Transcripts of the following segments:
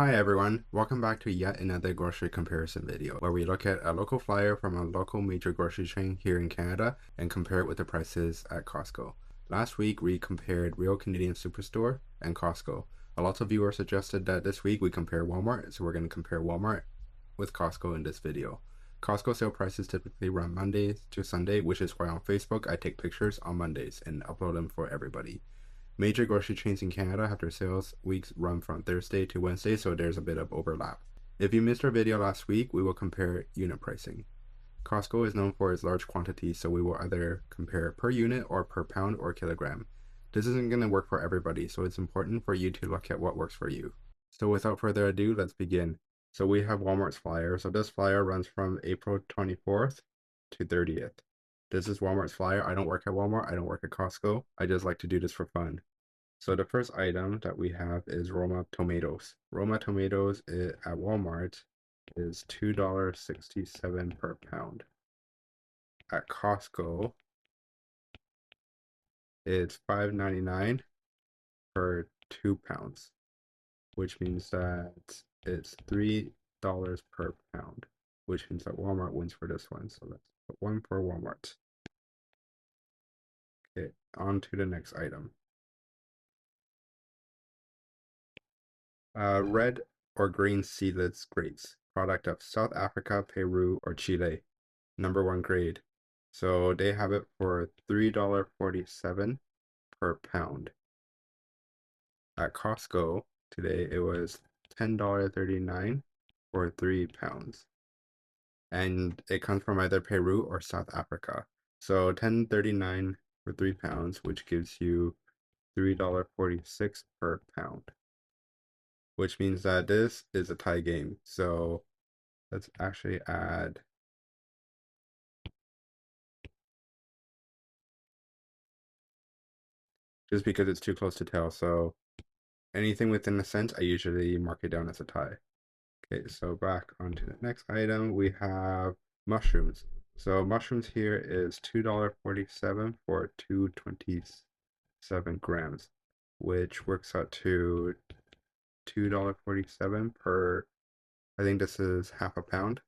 Hi everyone, welcome back to yet another grocery comparison video where we look at a local flyer from a local major grocery chain here in Canada and compare it with the prices at Costco. Last week we compared Real Canadian Superstore and Costco. A lot of viewers suggested that this week we compare Walmart, so we're going to compare Walmart with Costco in this video. Costco sale prices typically run Mondays to Sunday, which is why on Facebook I take pictures on Mondays and upload them for everybody. Major grocery chains in Canada have their sales weeks run from Thursday to Wednesday, so there's a bit of overlap. If you missed our video last week, we will compare unit pricing. Costco is known for its large quantities, so we will either compare per unit or per pound or kilogram. This isn't going to work for everybody, so it's important for you to look at what works for you. So without further ado, let's begin. So we have Walmart's flyer. So this flyer runs from April 24th to 30th. This is Walmart's flyer. I don't work at Walmart. I don't work at Costco. I just like to do this for fun. So the first item that we have is Roma tomatoes. Roma tomatoes at Walmart is $2.67 per pound. At Costco, it's $5.99 per 2 pounds, which means that it's $3 per pound, which means that Walmart wins for this one. So let's put one for Walmart. Okay, on to the next item. Red or green seedless grapes, product of South Africa, Peru, or Chile. #1 grade. So they have it for $3.47 per pound. At Costco today, it was $10.39 for 3 pounds. And it comes from either Peru or South Africa. So $10.39 for 3 pounds, which gives you $3.46 per pound, which means that this is a tie game. So let's actually add just because it's too close to tell. So anything within a cent, I usually mark it down as a tie. Okay, so back onto the next item, we have mushrooms. So mushrooms here is $2.47 for 227 grams, which works out to $2.47 per, I think this is half a pound,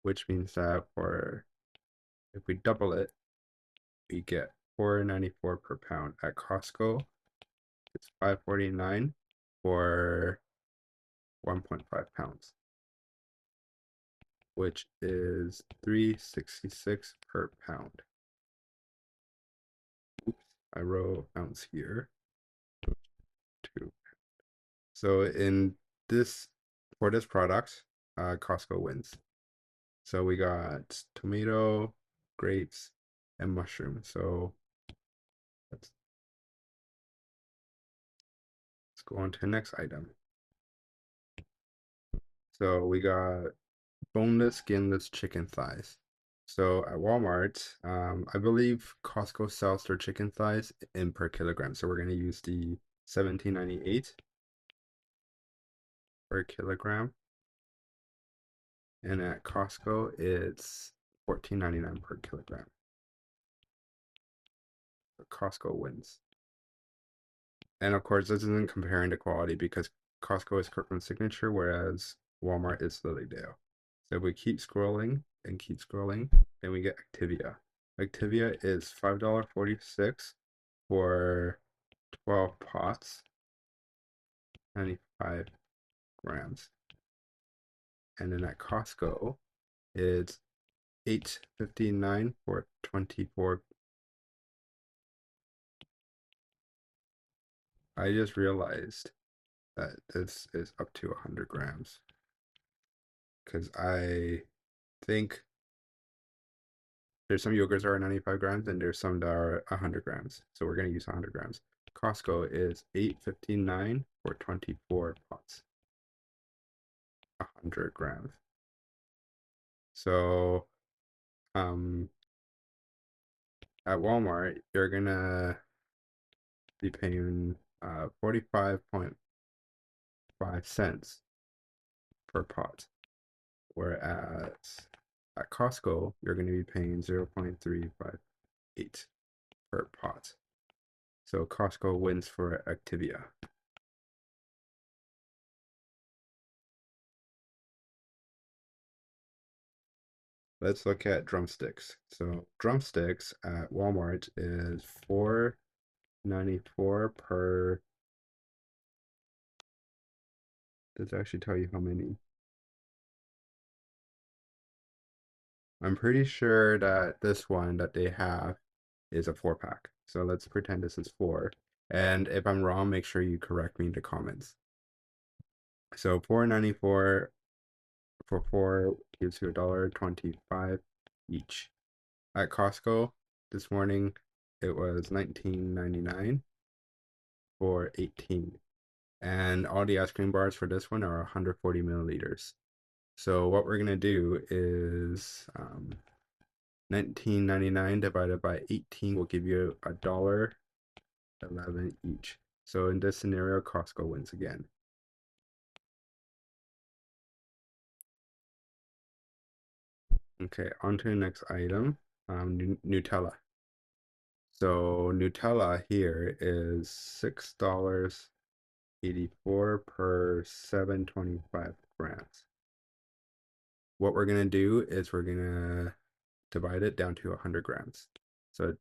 which means that if we double it, we get $4.94 per pound. At Costco, it's $5.49 for 1.5 pounds, which is $3.66 per pound. Oops, I wrote ounce here. 2. So for this product, Costco wins. So we got tomato, grapes, and mushroom. So let's go on to the next item. So we got boneless, skinless chicken thighs. So at Walmart, I believe Costco sells their chicken thighs in per kilogram. So we're going to use the 17.98 per kilogram. And at Costco, it's 14.99 per kilogram. So Costco wins. And of course, this isn't comparing the quality because Costco is Kirkland Signature, whereas Walmart is Lilydale. So if we keep scrolling and keep scrolling, then we get Activia. Activia is $5.46 for 12 pots, 95 grams. And then at Costco, it's $8.59 for 24. I just realized that this is up to 100 grams because I think there's some yogurts that are 95 grams and there's some that are 100 grams. So we're going to use 100 grams. Costco is $8.59 for 24 pots, 100 grams. So at Walmart, you're going to be paying 45.5 cents per pot. Whereas at Costco, you're going to be paying 0.358 per pot. So Costco wins for Activia. Let's look at drumsticks. So drumsticks at Walmart is 4.94 per. Does it actually tell you how many? I'm pretty sure that this one that they have is a 4 pack. So let's pretend this is four. And if I'm wrong, make sure you correct me in the comments. So 4.94 for four gives you $1.25 each. At Costco this morning, it was 19.99 for 18. And all the ice cream bars for this one are 140 milliliters. So what we're gonna do is 19.99 divided by 18 will give you $1.11 each. So in this scenario, Costco wins again. Okay, on to the next item, Nutella. So Nutella here is $6.84 per 725 grams. What we're gonna do is we're gonna divide it down to 100 grams. So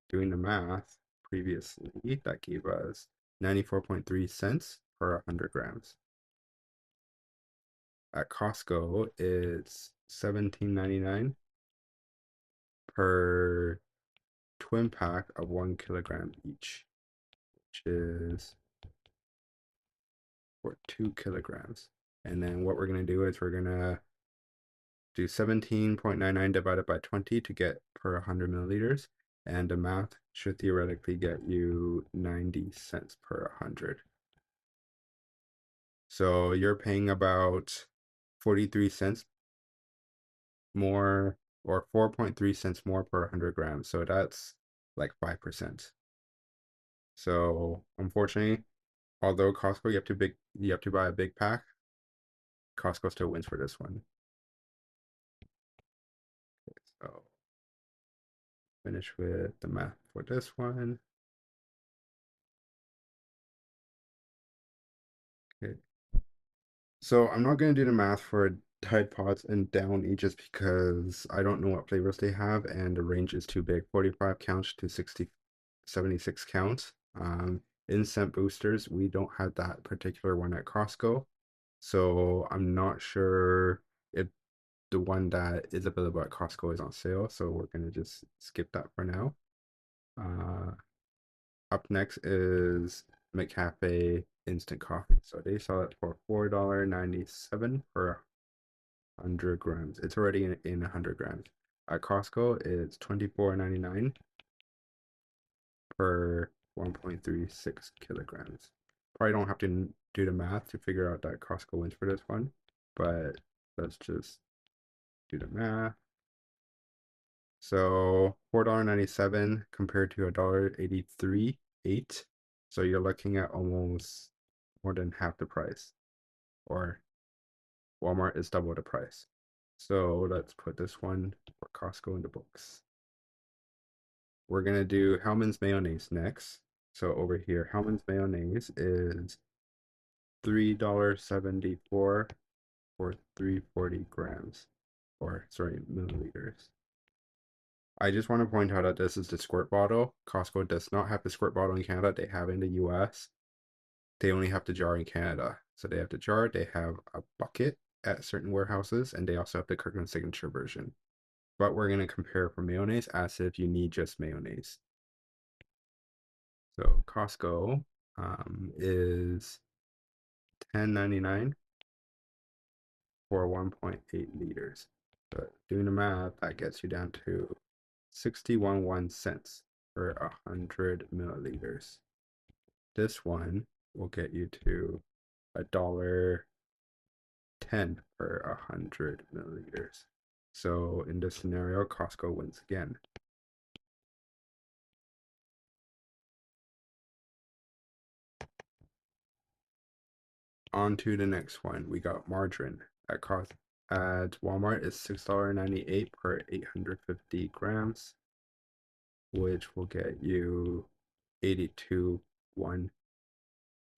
doing the math previously, that gave us 94.3 cents per 100 grams. At Costco, it's 17.99 per twin pack of 1 kilogram each, which is for 2 kilograms. And then what we're going to do is we're going to do 17.99 divided by 20 to get per 100 milliliters. And the math should theoretically get you 90 cents per 100. So you're paying about 43 cents more, or 4.3 cents more per 100 grams. So that's like 5%. So unfortunately, although Costco you have to buy a big pack, Costco still wins for this one. So finish with the math for this one. Okay. So I'm not going to do the math for Tide Pods and Downy just because I don't know what flavors they have and the range is too big. 45 counts to 76 counts. Instant boosters, we don't have that particular one at Costco. So I'm not sure if the one that is available at Costco is on sale. So we're gonna just skip that for now. Uh, Up next is McCafe instant coffee. So they sell it for $4.97 per 100 grams. It's already in 100 grams. At Costco, it's $24.99 per 1.36 kilograms. Probably don't have to do the math to figure out that Costco wins for this one, but let's just do the math. So $4.97 compared to $1.83.8. So you're looking at almost more than half the price, or Walmart is double the price. So let's put this one for Costco in the books. We're gonna do Hellmann's mayonnaise next. So over here, Hellmann's mayonnaise is $3.74 for 340 grams, or sorry, milliliters. I just want to point out that this is the squirt bottle. Costco does not have the squirt bottle in Canada. They have it in the US. They only have the jar in Canada. So they have the jar, they have a bucket at certain warehouses, and they also have the Kirkland Signature version. But we're going to compare for mayonnaise as if you need just mayonnaise. So Costco is $10.99 for 1.8 liters. But doing the math, that gets you down to 61 cents for 100 milliliters. This one will get you to $1.10 per 100 milliliters. So in this scenario, Costco wins again. On to the next one. We got margarine at Walmart is $6.98 per 850 grams, which will get you 82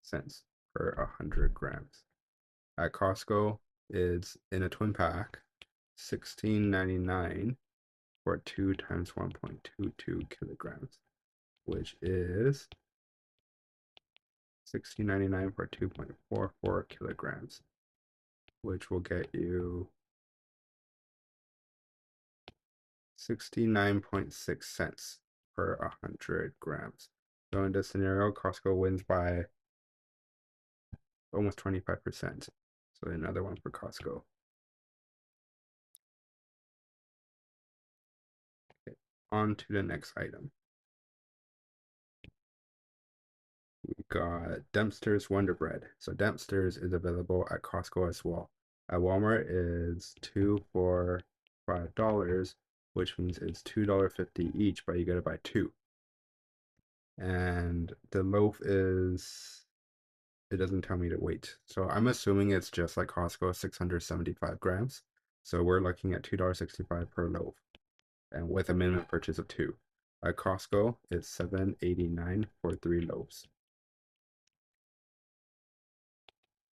cents per 100 grams. At Costco, it's in a twin pack $16.99 for 2 times 1.22 kilograms, which is $16.99 for 2.44 kilograms, which will get you 69.6 cents per 100 grams. So in this scenario, Costco wins by almost 25%. So another one for Costco. Okay, on to the next item. We got Dempster's Wonder Bread. So Dempster's is available at Costco as well. At Walmart is 2 for $5, which means it's $2.50 each, but you gotta buy two. And the loaf is, it doesn't tell me the weight. So I'm assuming it's just like Costco, 675 grams. So we're looking at $2.65 per loaf, and with a minimum purchase of two. At Costco, it's $7.89 for 3 loaves,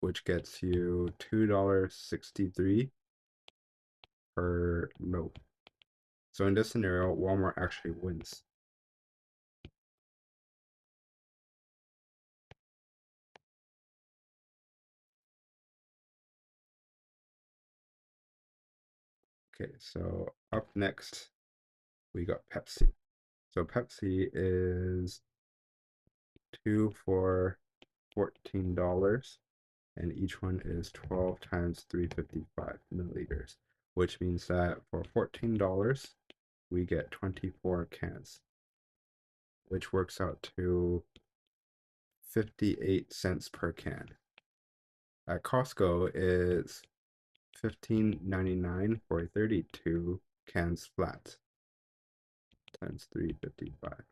which gets you $2.63 per loaf. So in this scenario, Walmart actually wins. Okay, so up next, we got Pepsi. So Pepsi is 2 for $14, and each one is 12 times 355 milliliters, which means that for $14, we get 24 cans, which works out to 58 cents per can. At Costco, it's $15.99 for 32 cans flat times 355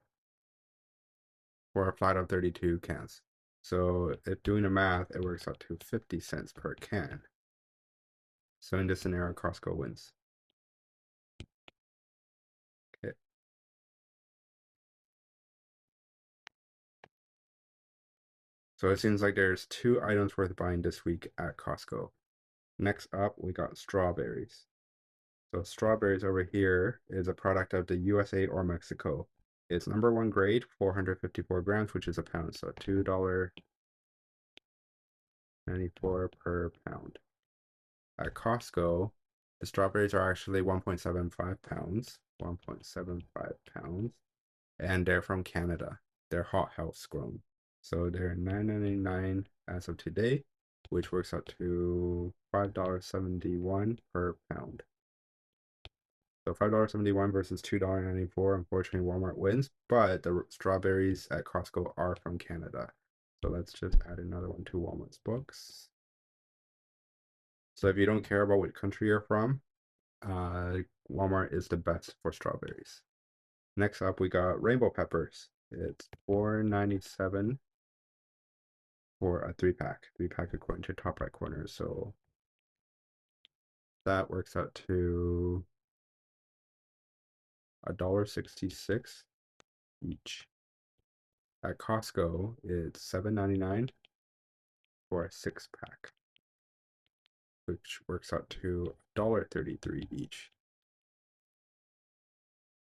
for a flat of 32 cans. So if doing the math, it works out to 50 cents per can. So in this scenario, Costco wins. Okay. So it seems like there's 2 items worth buying this week at Costco. Next up, we got strawberries. So strawberries over here is a product of the USA or Mexico. It's number 1 grade, 454 grams, which is a pound. So $2.94 per pound. At Costco, the strawberries are actually 1.75 pounds, 1.75 pounds, and they're from Canada. They're hot house grown. So they're $9.99 as of today, which works out to $5.71 per pound. So $5.71 versus $2.94. Unfortunately, Walmart wins, but the strawberries at Costco are from Canada. So let's just add another one to Walmart's books. So if you don't care about what country you're from, Walmart is the best for strawberries. Next up, we got rainbow peppers. It's $4.97 for a 3-pack. 3-pack according to top right corner. So that works out to $1.66 each. At Costco, it's $7.99 for a 6-pack, which works out to $1.33 each.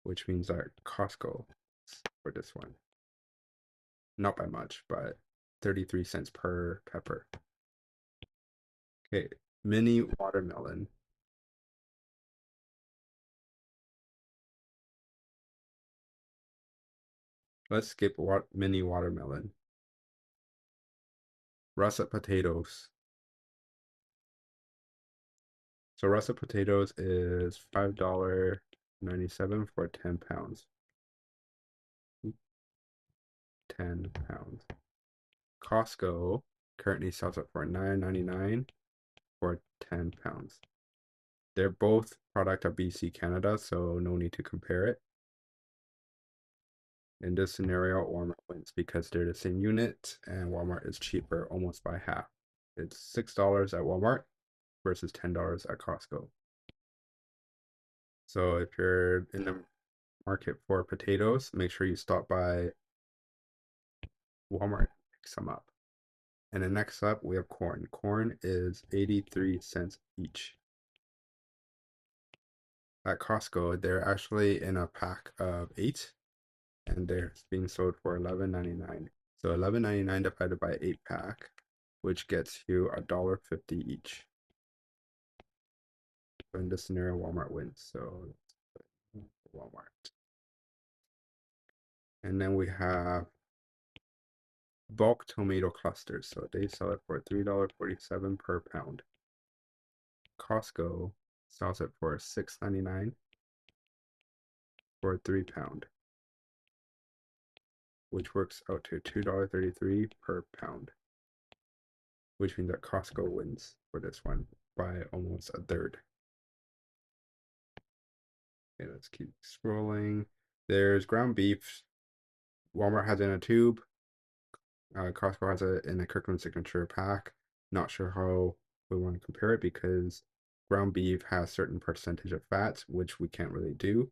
Which means that Costco for this one. Not by much, but 33 cents per pepper. Okay, mini watermelon. Let's skip mini watermelon. Russet potatoes. So russet potatoes is $5.97 for 10 pounds. 10 pounds. Costco currently sells it for $9.99 for 10 pounds. They're both product of BC Canada, so no need to compare it. In this scenario, Walmart wins because they're the same unit and Walmart is cheaper almost by half. It's $6 at Walmart versus $10 at Costco. So if you're in the market for potatoes, make sure you stop by Walmart and pick some up. And then next up, we have corn. Corn is 83 cents each. at Costco, they're actually in a pack of 8 and they're being sold for $11.99. So $11.99 divided by 8 pack, which gets you $1.50 each. So in this scenario, Walmart wins. So Walmart. And then we have bulk tomato clusters. So they sell it for $3.47 per pound. Costco sells it for $6.99 for 3 pound, which works out to $2.33 per pound, which means that Costco wins for this one by almost a third. Okay, let's keep scrolling. There's ground beef. Walmart has it in a tube. Costco has it in a Kirkland Signature pack. Not sure how we want to compare it because ground beef has certain percentage of fats, which we can't really do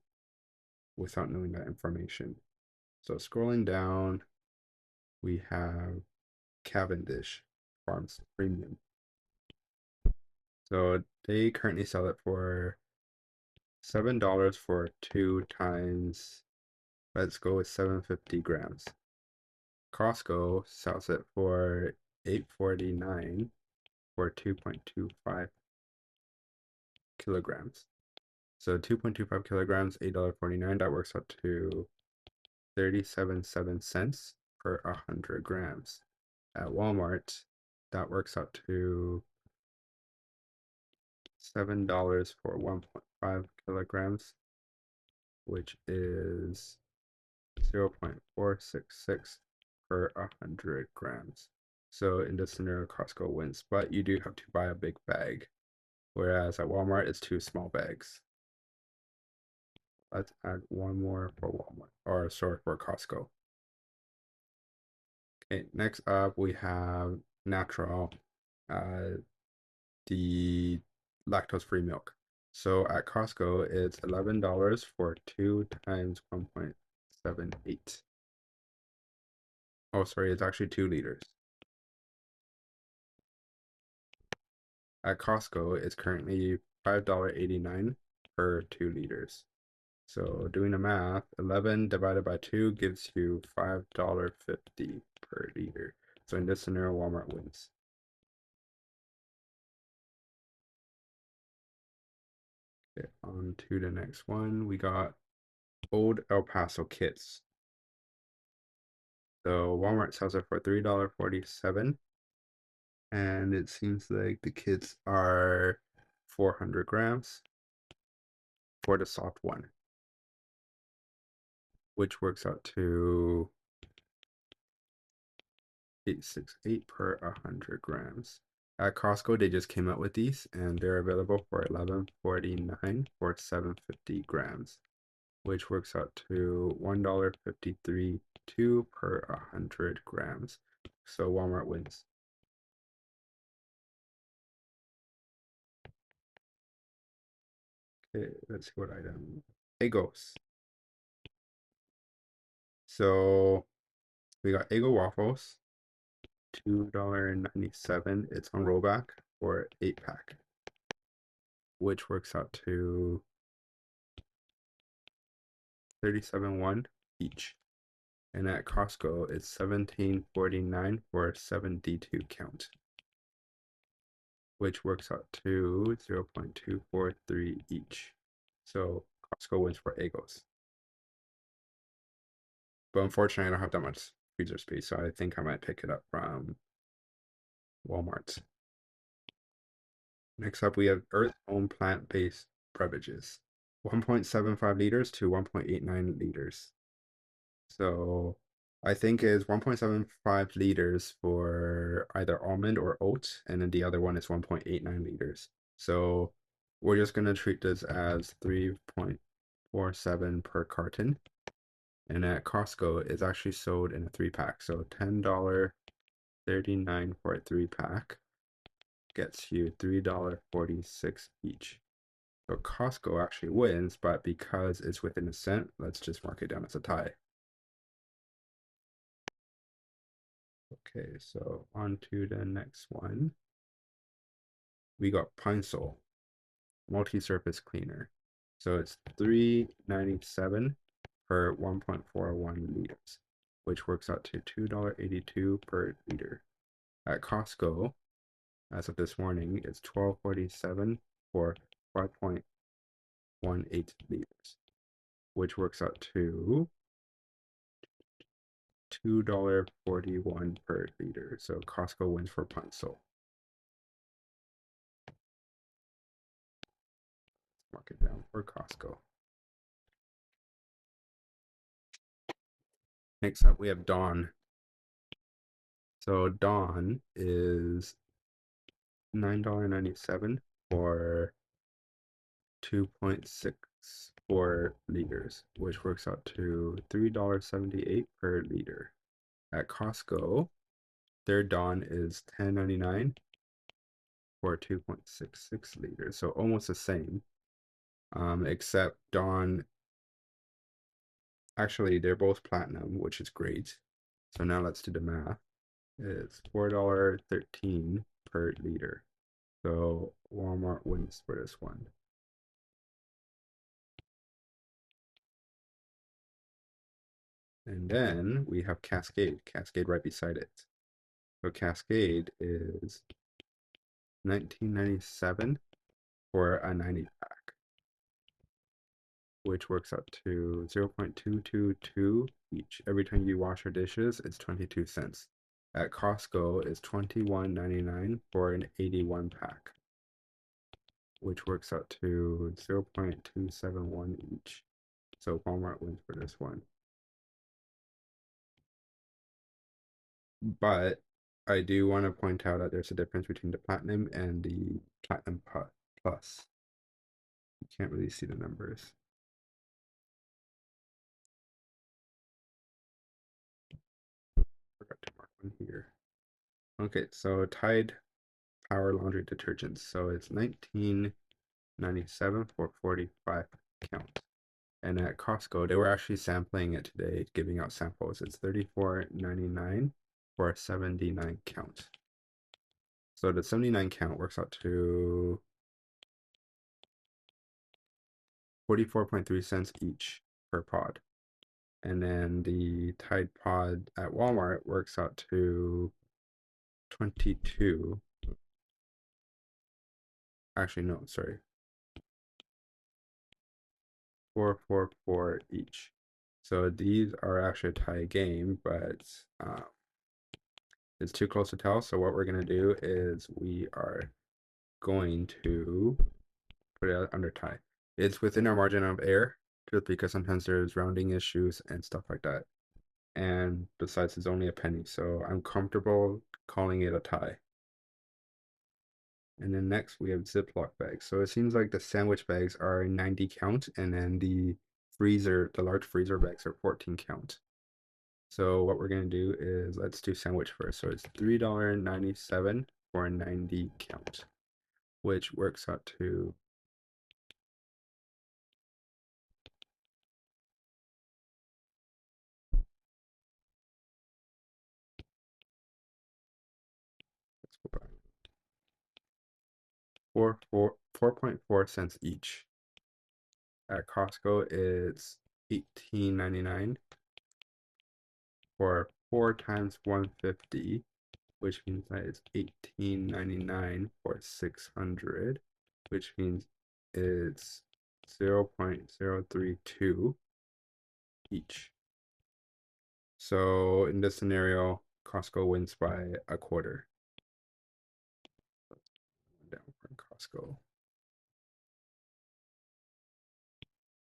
without knowing that information. So scrolling down, we have Cavendish Farms Premium. So they currently sell it for $7 for 2 times. Let's go with 750 grams. Costco sells it for $8.49 for 2.25 kilograms. So 2.25 kilograms, $8.49. That works out to 37.7 cents per 100 grams. At Walmart, that works out to $7 for 1.5 kilograms, which is 0.466 per 100 grams. So in this scenario, Costco wins, but you do have to buy a big bag, whereas at Walmart, it's 2 small bags. Let's add one more for Walmart, or sorry, for Costco. Okay, next up we have natural, the lactose-free milk. So at Costco, it's $11 for 2 times 1.78. Oh, sorry, it's actually 2 liters. At Costco, it's currently $5.89 per 2 liters. So doing the math, 11 divided by 2 gives you $5.50 per liter. So in this scenario, Walmart wins. Okay, on to the next one. We got Old El Paso kits. So Walmart sells it for $3.47. And it seems like the kits are 400 grams for the soft one, which works out to 868 per 100 grams. At Costco, they just came out with these and they're available for $11.49 for 750 grams, which works out to $1.53 per 100 grams. So Walmart wins. Okay, let's see what item. Egos. So we got Eggo waffles, $2.97. It's on rollback for 8 pack, which works out to 37.1 each. And at Costco, it's 17.49 for 72 count, which works out to 0.243 each. So Costco wins for Eggos. But unfortunately, I don't have that much freezer space, so I think I might pick it up from Walmart. Next up, we have Earth Home plant-based beverages, 1.75 liters to 1.89 liters. So I think is 1.75 liters for either almond or oat, and then the other one is 1.89 liters. So we're just gonna treat this as 3.47 per carton. And at Costco, it's actually sold in a 3 pack. So $10.39 for a 3 pack gets you $3.46 each. So Costco actually wins, but because it's within a cent, let's just mark it down as a tie. Okay, so on to the next one. We got Pine Sol multi-surface cleaner. So it's $3.97 per 1.41 liters, which works out to $2.82 per liter. At Costco, as of this morning, it's $12.47 for 5.18 liters, which works out to $2.41 per liter. So Costco wins for pencil. Mark it down for Costco. Next up, we have Dawn. So Dawn is $9.97 for 2.64 liters, which works out to $3.78 per liter. At Costco, their Dawn is $10.99 for 2.66 liters, so almost the same. Except Dawn, actually, they're both platinum, which is great. So now let's do the math. It's $4.13 per liter. So Walmart wins for this one. And then we have Cascade. Cascade right beside it. So Cascade is $19.97 for a 90 pack, which works out to 0.222 each. Every time you wash your dishes, it's 22 cents. At Costco, it's $21.99 for an 81 pack, which works out to 0.271 each. So Walmart wins for this one. But I do want to point out that there's a difference between the Platinum and the Platinum Plus. You can't really see the numbers. Forgot to mark one here. Okay, so Tide Power Laundry Detergents. So it's $19.97 for 45 count. And at Costco, they were actually sampling it today, giving out samples. It's $34.99 for a 79 count. So the 79 count works out to 44.3 cents each per pod. And then the Tide Pod at Walmart works out to 22. Actually, no, sorry. 444 each. So these are actually a tie game, but it's too close to tell. So what we're going to do is we are going to put it under tie. It's within our margin of error, just because sometimes there's rounding issues and stuff like that. And besides, it's only a penny, so I'm comfortable calling it a tie. And then next we have Ziploc bags. So it seems like the sandwich bags are 90 count, and then the large freezer bags are 14 count. So what we're gonna do is let's do sandwich first. So it's $3.97 for a 90 count, which works out to let's go back. 4.4 cents each. At Costco, it's $18.99 for 4 times 150, which means that it's $18.99 for 600, which means it's 0.032 each. So in this scenario, Costco wins by a quarter. Down for Costco.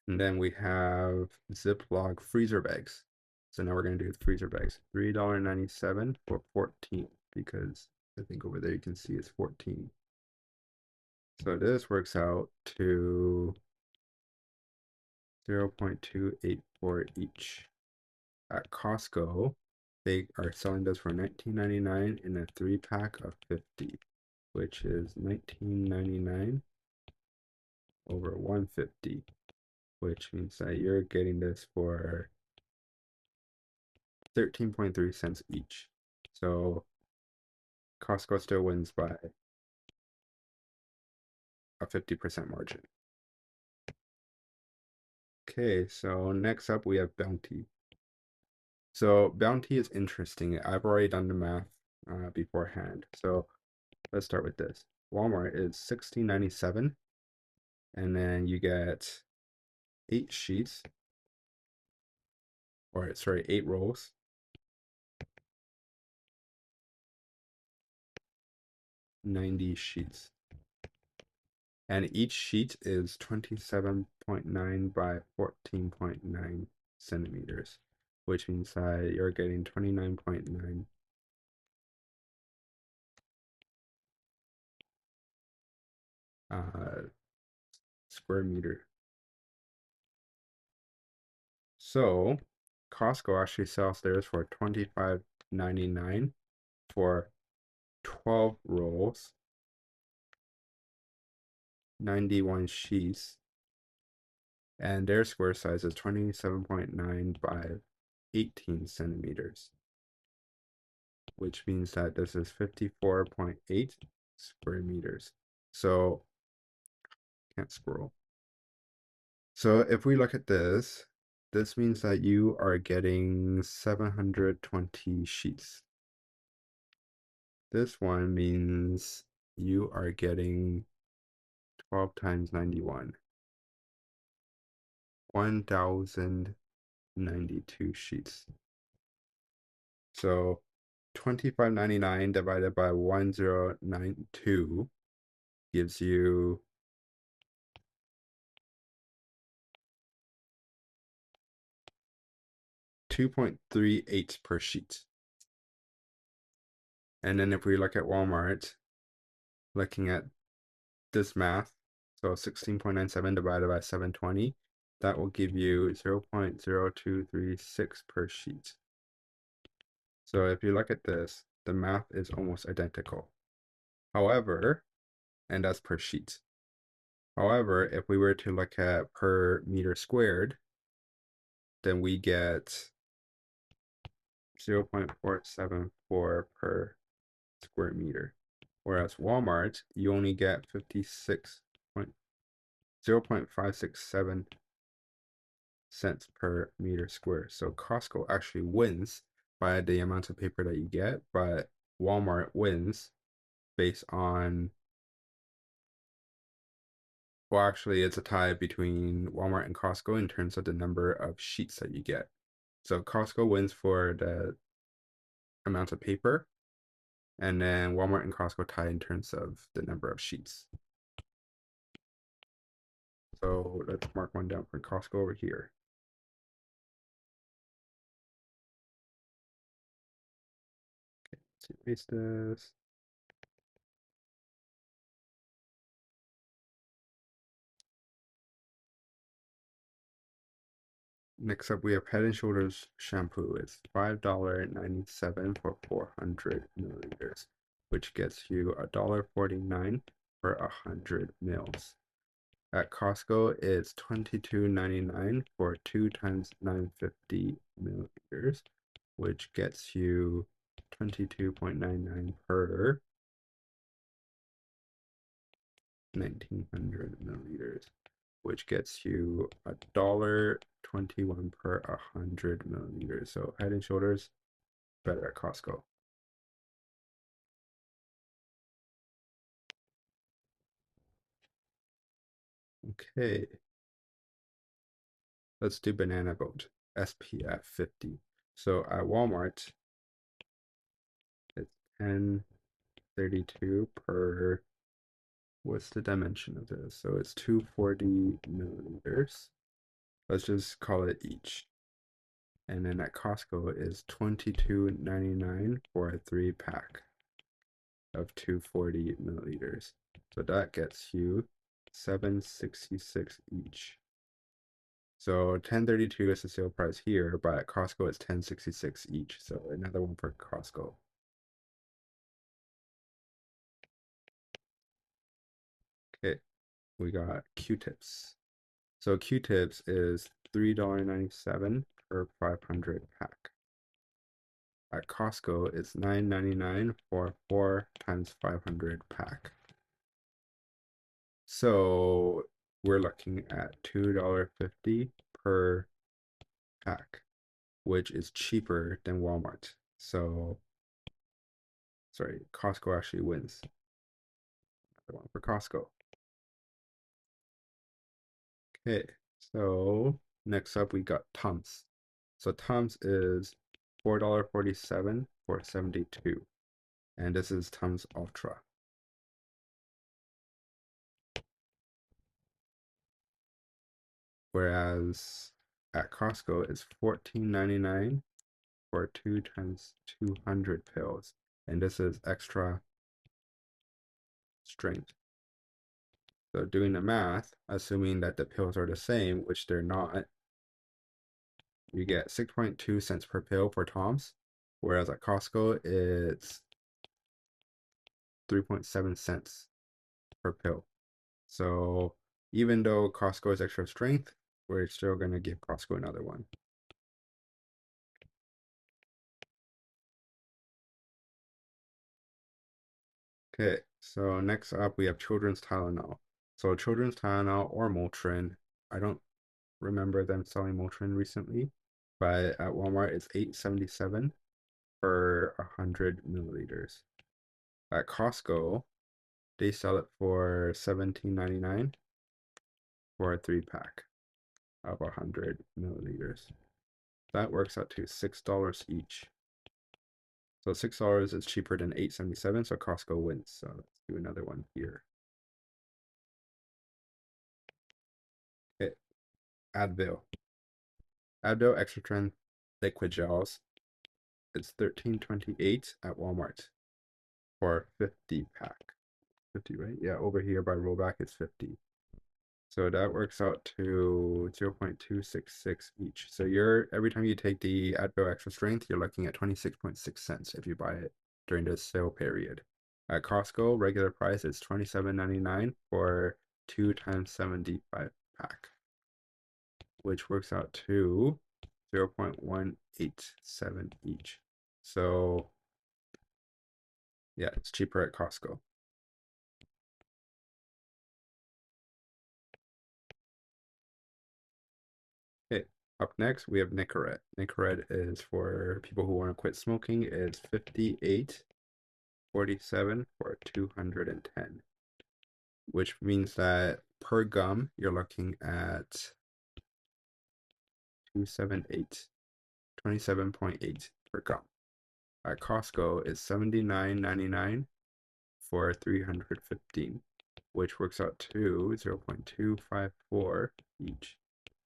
And then we have Ziploc freezer bags. So now we're going to do freezer bags. $3.97 for 14, because I think over there you can see it's 14. So this works out to 0.284 each. At Costco, they are selling this for $19.99 in a 3-pack of 50, which is $19.99 over 150, which means that you're getting this for 13.3 cents each. So Costco still wins by a 50% margin. Okay, so next up we have Bounty. So Bounty is interesting. I've already done the math beforehand. So let's start with this. Walmart is $16.97, and then you get 8 sheets, or sorry, 8 rolls. $90 sheets. And each sheet is 27.9 by 14.9 centimeters, which means that you're getting 29.9 square meter. So Costco actually sells theirs for $25.99 for 12 rolls, 91 sheets, and their square size is 27.9 by 18 centimeters, which means that this is 54.8 square meters. So can't scroll. So if we look at this, this means that you are getting 720 sheets. This one means you are getting 12 times 91. 1,092 sheets. So 25.99 divided by 1092 gives you 2.38 per sheet. And then if we look at Walmart, looking at this math, so 16.97 divided by 720, that will give you 0.0236 per sheet. So if you look at this, the math is almost identical. However, and that's per sheet. However, if we were to look at per meter squared, then we get 0.474 per square meter. Whereas Walmart, you only get 0.567 cents per meter square. So Costco actually wins by the amount of paper that you get, but Walmart wins based on, well, actually, it's a tie between Walmart and Costco in terms of the number of sheets that you get. So Costco wins for the amount of paper, and then Walmart and Costco tie in terms of the number of sheets. So let's mark one down for Costco over here. Okay, let's erase this. Next up, we have Head and Shoulders shampoo. It's $5.97 for 400 milliliters, which gets you $1.49 for 100 mils. At Costco, it's $22.99 for 2 times 950 milliliters, which gets you 22.99 per 1900 milliliters, which gets you $1.21 per 100 milliliters. So Head and Shoulders better at Costco. Okay, let's do Banana Boat SPF 50. So at Walmart, it's 1032 per, what's the dimension of this? So it's 240 milliliters. Let's just call it each. And then at Costco is $22.99 for a 3-pack of 240 milliliters. So that gets you $7.66 each. So 1032 is the sale price here, but at Costco it's 10.66 each. So another one for Costco. Okay, we got Q-tips. So Q-tips is $3.97 per 500 pack. At Costco, it's $9.99 for 4 times 500 pack. So we're looking at $2.50 per pack, which is cheaper than Walmart. So, sorry, Costco actually wins. The one for Costco. Okay, so next up we got Tums. So Tums is $4.47 for 72, and this is Tums Ultra. Whereas at Costco it's $14.99 for 2 times 200 pills, and this is extra strength. So doing the math, assuming that the pills are the same, which they're not, you get 6.2 cents per pill for Tums, whereas at Costco it's 3.7 cents per pill. So even though Costco is extra strength, we're still going to give Costco another one. Okay, so next up we have children's Tylenol. So children's Tylenol or Motrin, I don't remember them selling Motrin recently, but at Walmart it's $8.77 per 100 milliliters. At Costco, they sell it for $17.99 for a 3-pack of 100 milliliters. That works out to $6 each. So $6 is cheaper than $8.77, so Costco wins. So let's do another one here. Okay, Advil. Advil Extra Strength Liquid Gels. It's $13.28 at Walmart for 50 pack. 50, right? Yeah, over here by rollback it's 50. So that works out to 0.266 each. So every time you take the Advil Extra Strength, you're looking at 26.6 cents if you buy it during the sale period. At Costco, regular price is $27.99 for 2 times 75 pack, which works out to 0.187 each. So yeah, it's cheaper at Costco. Okay, up next we have Nicorette. Nicorette is for people who want to quit smoking. It's $58.47 for 210, which means that per gum you're looking at 278, 27.8 per gum. At Costco it's $79.99 for 315, which works out to 0.254 each.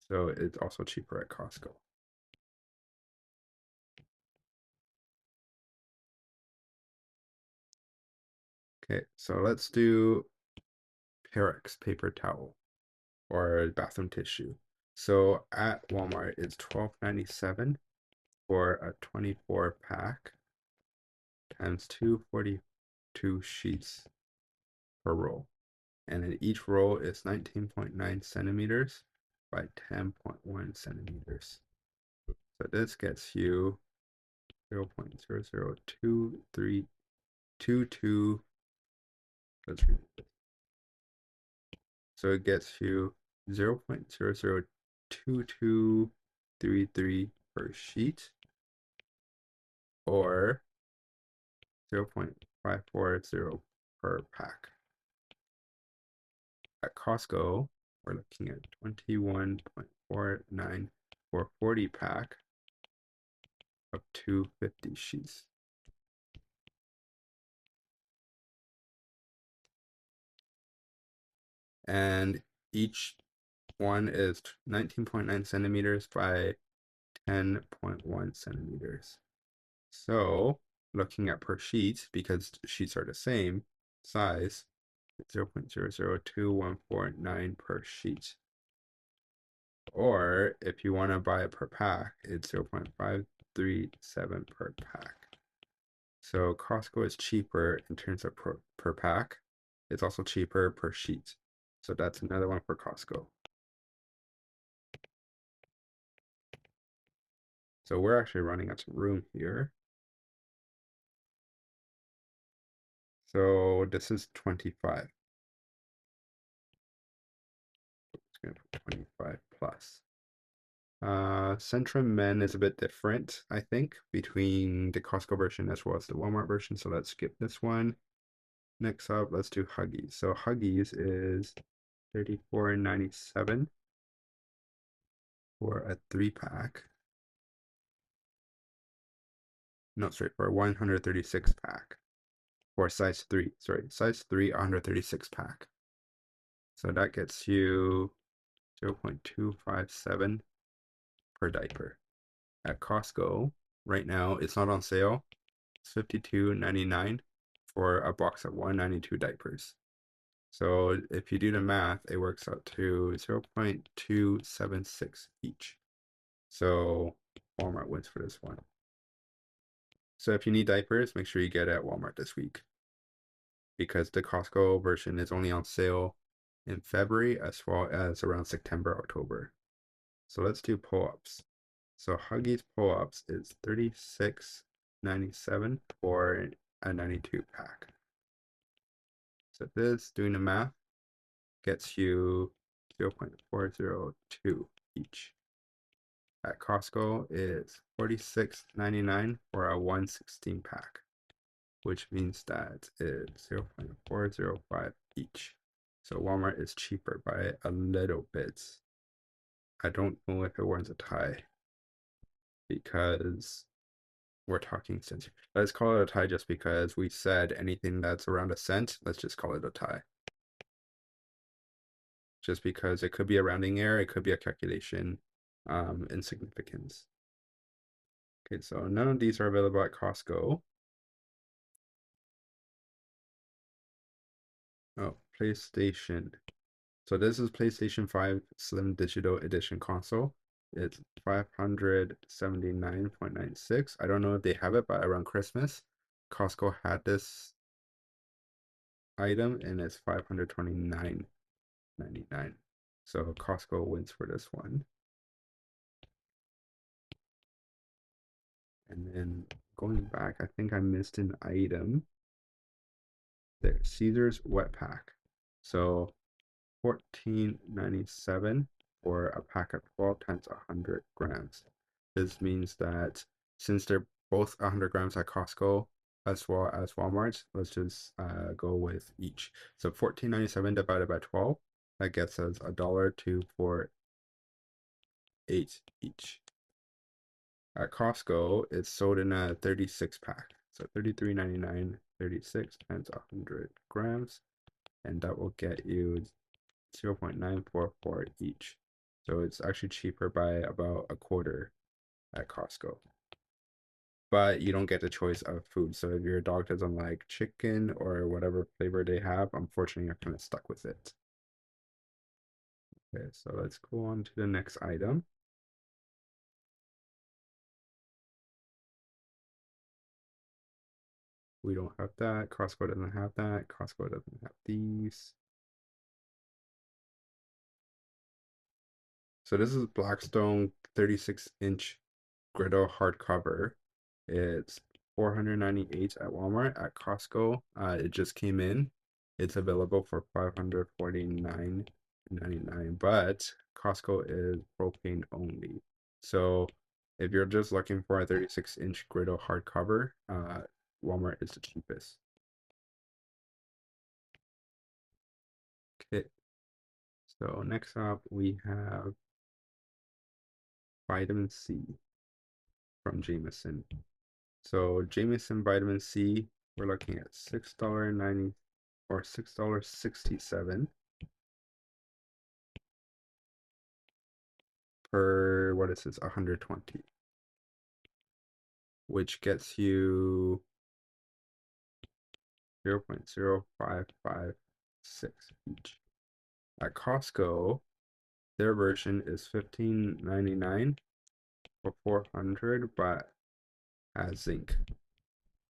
So it's also cheaper at Costco. Okay, so let's do Pyrex paper towel or bathroom tissue. So at Walmart, it's $12.97 for a 24 pack times 242 sheets per roll. And then each roll is 19.9 centimeters by 10.1 centimeters. So this gets you 0.002322. Let's read this. So it gets you 0.002233 per sheet or 0.540 per pack. At Costco, we're looking at 21.49 for 40 pack of 250 sheets. And each one is 19.9 centimeters by 10.1 centimeters. So looking at per sheet, because sheets are the same size, it's 0.002149 per sheet. Or if you want to buy it per pack, it's 0.537 per pack. So Costco is cheaper in terms of per pack. It's also cheaper per sheet. So that's another one for Costco. So we're actually running out of room here. So this is 25. It's going to put 25 plus. Centrum Men is a bit different, I think, between the Costco version as well as the Walmart version. So let's skip this one. Next up, let's do Huggies. So Huggies is $34.97 for a 3-pack. No, sorry, for a 136 pack. For size 3. Sorry, size 3, 136 pack. So that gets you 0.257 per diaper. At Costco, right now, it's not on sale. It's $52.99 for a box of 192 diapers. So if you do the math, it works out to 0.276 each. So Walmart wins for this one. So if you need diapers, make sure you get it at Walmart this week, because the Costco version is only on sale in February as well as around September, October. So let's do pull-ups. So Huggies pull-ups is $36.97 for a 92 pack. So this, doing the math, gets you 0.402 each. At Costco is $46.99 for a 116 pack, which means that it's 0.405 each. So Walmart is cheaper by a little bit. I don't know if it warrants a tie because we're talking cents. Let's call it a tie just because we said anything that's around a cent, let's just call it a tie. Just because it could be a rounding error, it could be a calculation insignificance. Okay, so none of these are available at Costco. Oh, PlayStation. So this is PlayStation 5 Slim Digital Edition console. It's 579.96. I don't know if they have it, but around Christmas, Costco had this item and it's 529.99. So Costco wins for this one. And then going back, I think I missed an item. There, Caesar's wet pack. So $14.97 for a pack of 12 times 100 grams. This means that since they're both 100 grams at Costco as well as Walmart, let's just go with each. So $14.97 divided by 12, that gets us $1.248 each. At Costco, it's sold in a 36 pack. So $33.99, 36 times 100 grams, and that will get you 0.944 each. So it's actually cheaper by about a quarter at Costco. But you don't get the choice of food. So if your dog doesn't like chicken or whatever flavor they have, unfortunately, you're kind of stuck with it. Okay, so let's go on to the next item. We don't have that. Costco doesn't have that. Costco doesn't have these. So this is Blackstone 36-inch griddle hardcover. It's 498 at Walmart. At Costco, it just came in. It's available for 549.99, but Costco is propane only. So if you're just looking for a 36-inch griddle hardcover, Walmart is the cheapest. Okay, so next up we have vitamin C from Jameson. So Jameson vitamin C, we're looking at $6.90 or $6.67 per, what is this, 120, which gets you 0.0556 each. At Costco, their version is $15.99 for 400, but has zinc,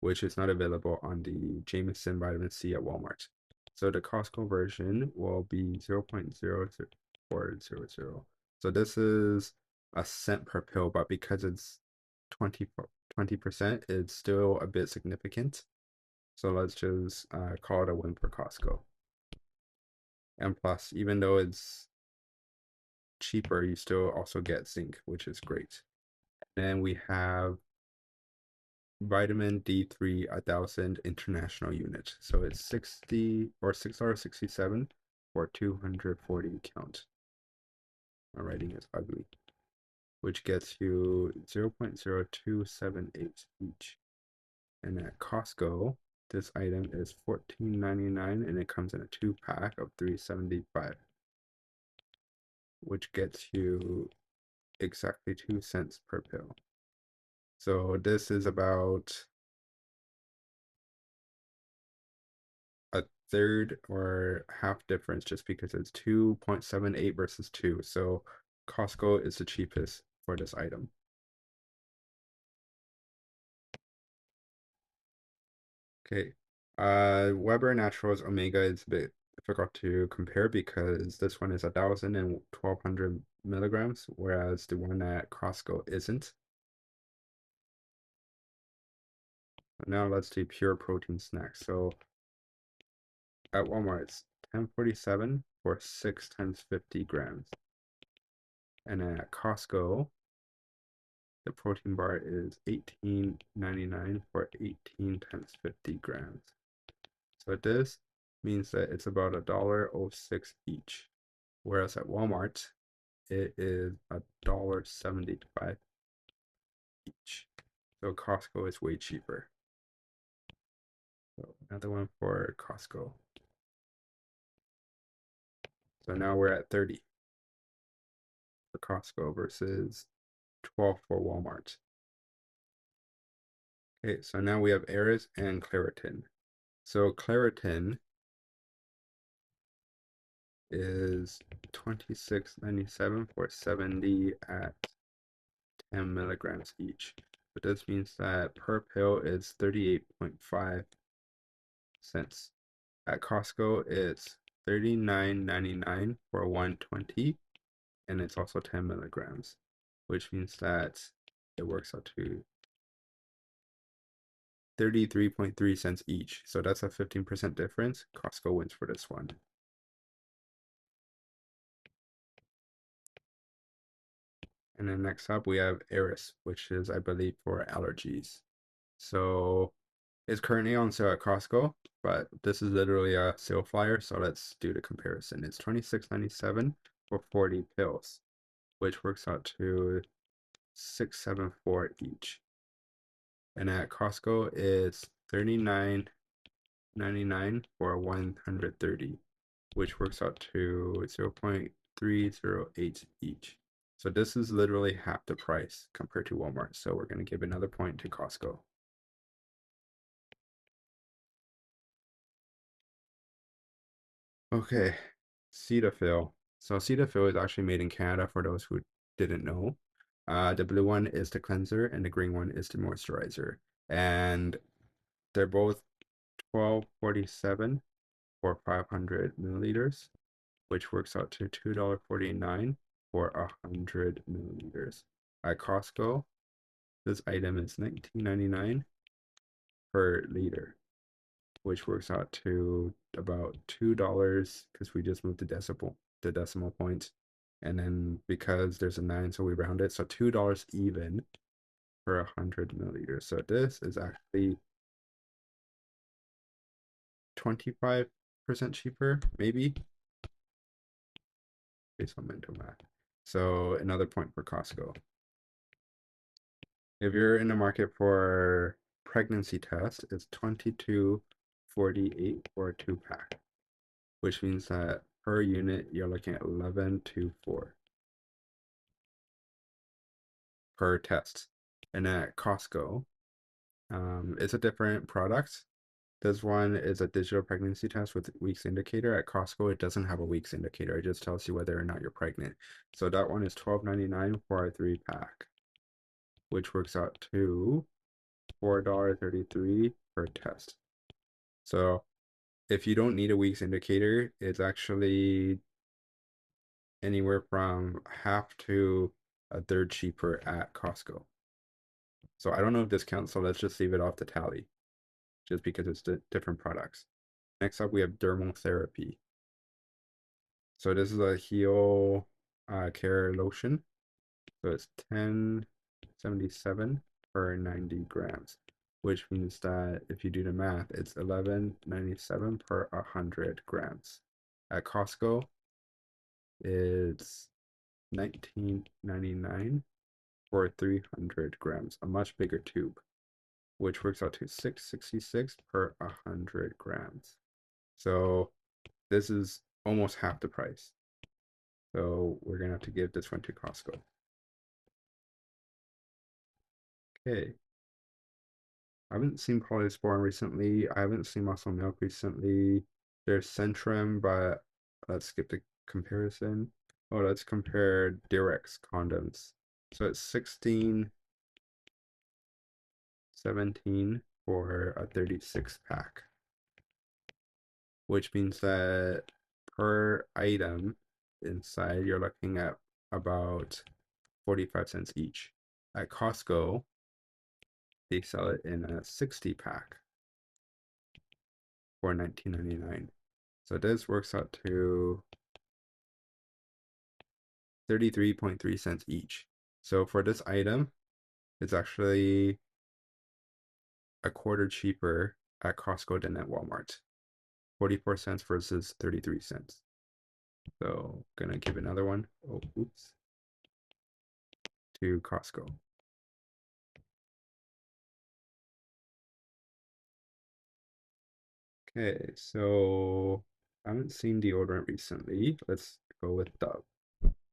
which is not available on the Jameson vitamin C at Walmart. So the Costco version will be 0.00400. So this is a cent per pill, but because it's 20%, it's still a bit significant. So let's just call it a win for Costco. And plus, even though it's cheaper, you still also get zinc, which is great. Then we have vitamin D3 1000 international unit. So it's 60 or $6.67 for 240 count. My writing is ugly, which gets you 0.0278 each. And at Costco, this item is $14.99 and it comes in a 2-pack of 375, which gets you exactly 2 cents per pill. So this is about a third or half difference just because it's 2.78 versus 2. So Costco is the cheapest for this item. Okay. Weber Naturals Omega is a bit difficult to compare because this one is 1,000 and 1,200 milligrams, whereas the one at Costco isn't. Now let's do pure protein snacks. So at Walmart, it's 10.47 for 6 times 50 grams. And at Costco, the protein bar is $18.99 for 18 times 50 grams. So this means that it's about $1.06 each. Whereas at Walmart, it is $1.75 each. So Costco is way cheaper. So another one for Costco. So now we're at 30 for Costco versus 12 for Walmart. Okay, so now we have Eris and Claritin. So Claritin is $26.97 for 70 at 10 milligrams each. But this means that per pill is 38.5 cents. At Costco, it's $39.99 for 120, and it's also 10 milligrams, which means that it works out to 33.3 cents each. So that's a 15% difference. Costco wins for this one. And then next up, we have Eris, which is, I believe, for allergies. So it's currently on sale at Costco, but this is literally a sale flyer. So let's do the comparison. It's $26.97 for 40 pills, which works out to $674 each. And at Costco, it's $39.99 for 130, which works out to 0.308 each. So this is literally half the price compared to Walmart. So we're going to give another point to Costco. Okay, Cetaphil. So Cetaphil is actually made in Canada for those who didn't know. The blue one is the cleanser and the green one is the moisturizer. And they're both 12.47 for 500 milliliters, which works out to $2.49 for 100 milliliters. At Costco, this item is $19.99 per liter, which works out to about $2 because we just moved the decimal point. And then because there's a 9, so we round it. So $2 even for 100 milliliters. So this is actually 25% cheaper, maybe, based on mental math. So another point for Costco. If you're in the market for pregnancy test, it's 22.48 for a 2-pack, which means that per unit you're looking at 11.24 per test. And at Costco, it's a different product. This one is a digital pregnancy test with weeks indicator. At Costco, it doesn't have a weeks indicator. It just tells you whether or not you're pregnant. So that one is $12.99 for a 3-pack, which works out to $4.33 per test. So if you don't need a weeks indicator, it's actually anywhere from half to a third cheaper at Costco. So I don't know if this counts, so let's just leave it off the tally, just because it's different products. Next up, we have dermal therapy. So this is a heel care lotion. So it's 10.77 per 90 grams, which means that if you do the math, it's 11.97 per 100 grams. At Costco, it's 19.99 for 300 grams, a much bigger tube, which works out to 6.66 per 100 grams. So this is almost half the price. So we're gonna have to give this one to Costco. Okay. I haven't seen Polysporin recently. I haven't seen Muscle Milk recently. There's Centrum, but let's skip the comparison. Oh, let's compare Durex condoms. So it's 16.17 for a 36 pack, which means that per item inside you're looking at about 45 cents each. At Costco, they sell it in a 60 pack for 19.99. So this works out to 33.3 cents each. So for this item, it's actually a quarter cheaper at Costco than at Walmart. 44 cents versus 33 cents. So gonna give another one. Oh, oops. To Costco. Okay, so I haven't seen deodorant recently. Let's go with Dove.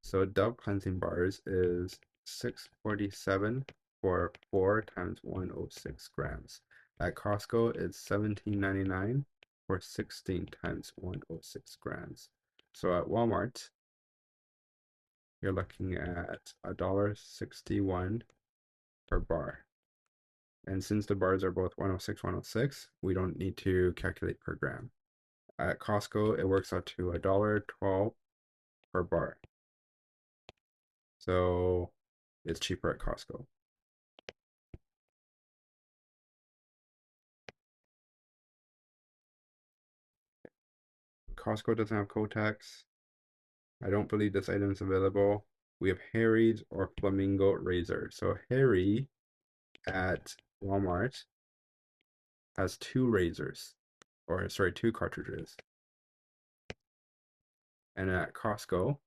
So Dove cleansing bars is 6.47 for 4 times 106 grams. At Costco, it's 17.99 for 16 times 106 grams. So at Walmart, you're looking at $1.61 per bar. And since the bars are both 106, 106, we don't need to calculate per gram. At Costco, it works out to $1.12 per bar. So it's cheaper at Costco. Costco doesn't have Kotex. I don't believe this item is available. We have Harry's or Flamingo razor. So Harry at Walmart has two razors, or sorry, two cartridges. And at Costco,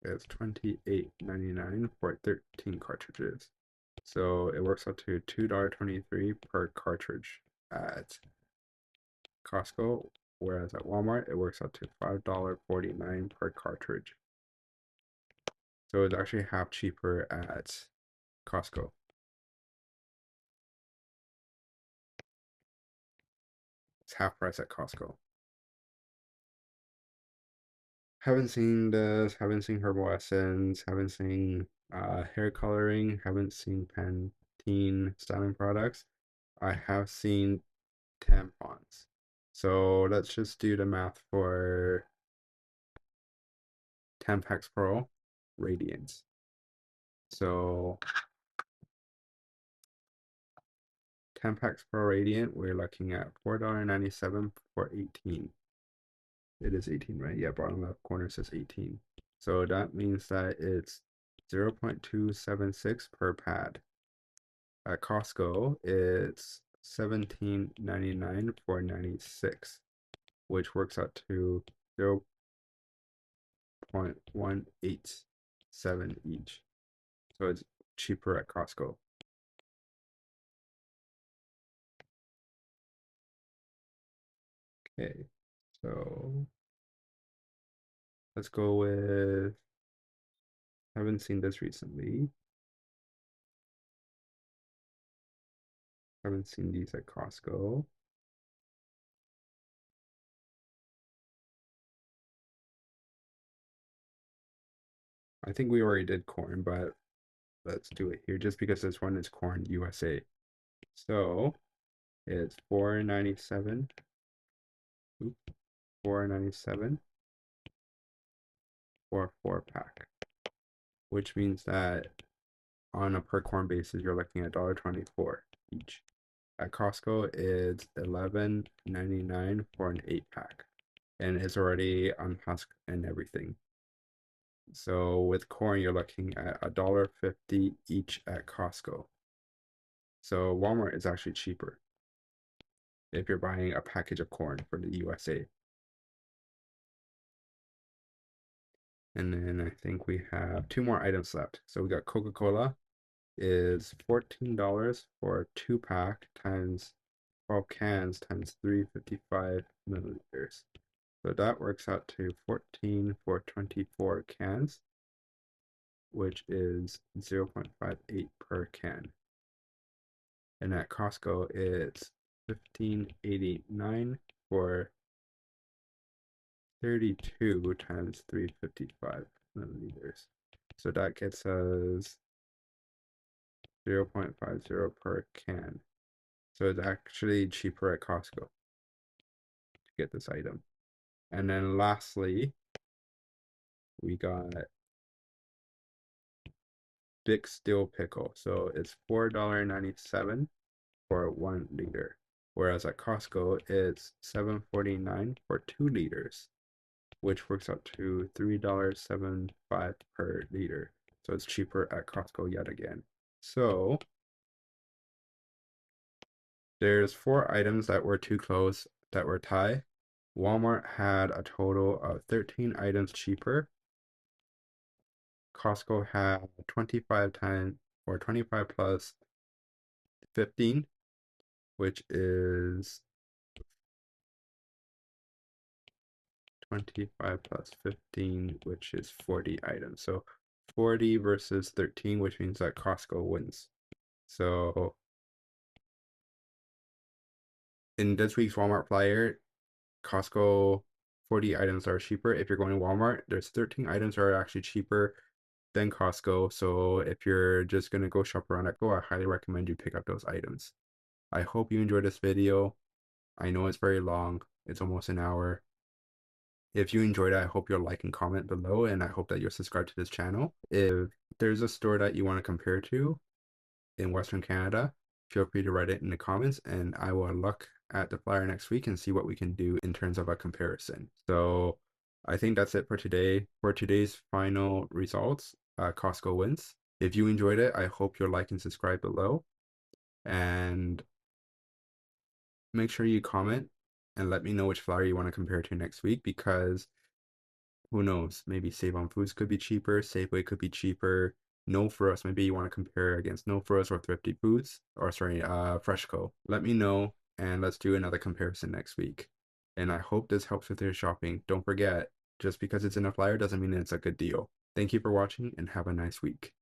it's $28.99 for 13 cartridges. So it works out to $2.23 per cartridge at Costco, whereas at Walmart, it works out to $5.49 per cartridge. So it's actually half cheaper at Costco. It's half price at Costco. Haven't seen this, haven't seen Herbal Essence, haven't seen hair coloring, haven't seen Pantene styling products. I have seen tampons. So let's just do the math for Tampax Pro Radiance. So Tampax Pro Radiant, we're looking at $4.97 for 18. It is 18, right? Yeah, bottom left corner says 18. So that means that it's 0.276 per pad. At Costco, it's 17.99 for 96, which works out to 0.187 each. So it's cheaper at Costco. Okay, so let's go with, haven't seen this recently. Haven't seen these at Costco. I think we already did corn, but let's do it here just because this one is corn USA. So it's 4.97. Oops, 4.97 for a 4 pack, which means that on a per corn basis, you're looking at $1.24 each. At Costco, it's $11.99 for an 8 pack, and it's already unhusked and everything. So with corn, you're looking at $1.50 each at Costco. So Walmart is actually cheaper if you're buying a package of corn for the USA. And then I think we have two more items left. So we got Coca-Cola is $14 for a 2-pack times 12 cans times 355 milliliters. So that works out to 14 for 24 cans, which is 0.58 per can. And at Costco, it's 15.89 for 32 times 355 milliliters. So that gets us 0.50 per can. So it's actually cheaper at Costco to get this item. And then lastly, we got Dick's Dill Pickle. So it's $4.97 for 1 liter. Whereas at Costco, it's $7.49 for 2 liters, which works out to $3.75 per liter. So it's cheaper at Costco yet again. So there's 4 items that were too close that were tie. Walmart had a total of 13 items cheaper. Costco had 25 times or 25 plus 15, which is 25 plus 15, which is 40 items. So 40 versus 13, which means that Costco wins. So in this week's Walmart flyer, Costco 40 items are cheaper. If you're going to Walmart, there's 13 items that are actually cheaper than Costco. So if you're just going to go shop around at Go, I highly recommend you pick up those items. I hope you enjoyed this video. I know it's very long. It's almost an hour. If you enjoyed it, I hope you'll like and comment below, and I hope that you're subscribed to this channel. If there's a store that you want to compare to in Western Canada, feel free to write it in the comments, and I will look at the flyer next week and see what we can do in terms of a comparison. So I think that's it for today. For today's final results, Costco wins. If you enjoyed it, I hope you'll like and subscribe below, and make sure you comment and let me know which flyer you want to compare to next week, because who knows, maybe Save on Foods could be cheaper, Safeway could be cheaper, No Frost, maybe you want to compare against No Frost or Thrifty Foods, or sorry, Freshco. Let me know, and let's do another comparison next week. And I hope this helps with your shopping. Don't forget, just because it's in a flyer doesn't mean it's a good deal. Thank you for watching, and have a nice week.